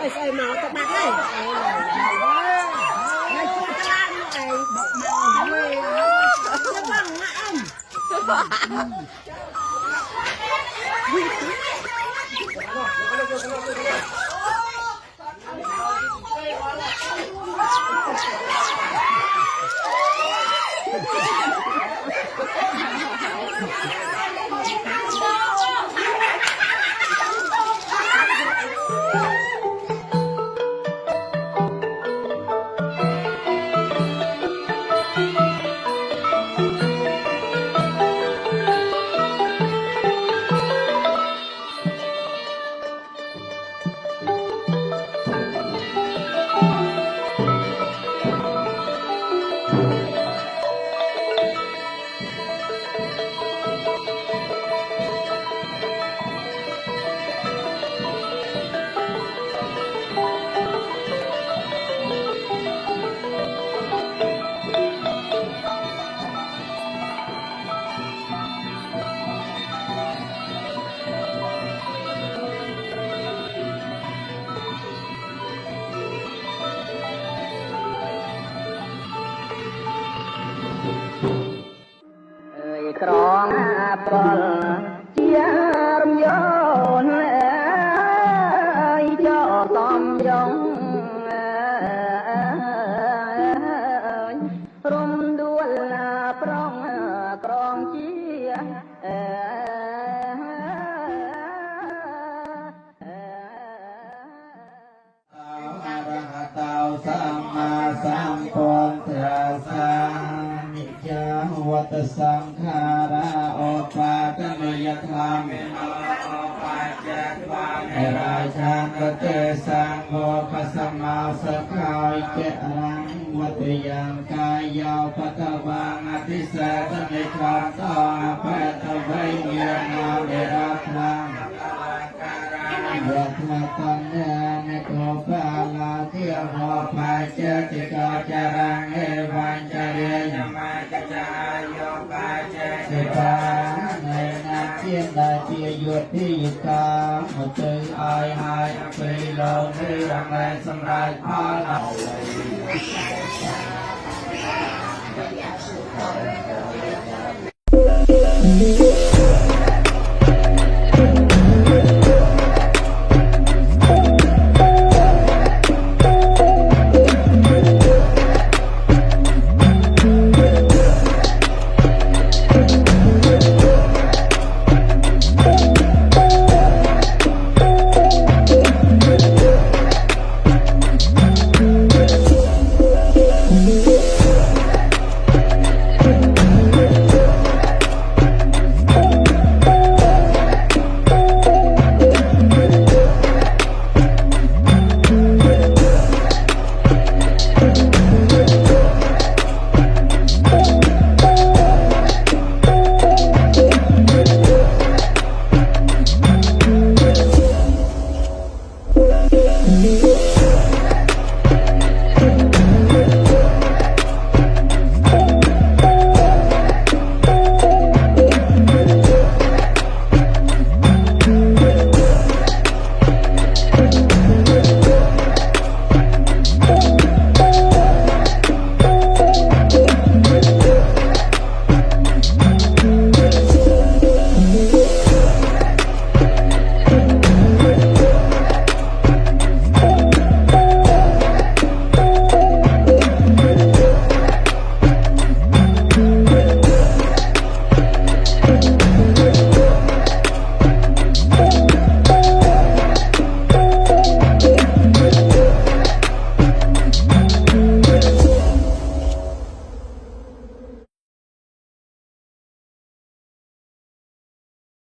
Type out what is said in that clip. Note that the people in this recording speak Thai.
ơi ơi mà các bạn ơi này chú ta này bọc màu về nó bằng mà ông Krong apel chiam yon cho tom giống rum đuôi là prong krong chia Tao sama samputraวัตสังขาราโอปาตเนยธรรมโอปาจความราชาณเตสังโฆปัสมาสกายเจรังวัตยังกายยาวปัตวังอธิเสตในความต่อแพทย์ไว้เยียนาเดรัพลังยัตถตัญญาเนโกปาลาเทียโมปาเจติกาจารังเอวัญจเรยมาจจายโยปาเจสิปาในนาเทียนได้เทียยุดที่ยิกาหมดใจอายหายไปลงที่รังแรงสำราญพาลา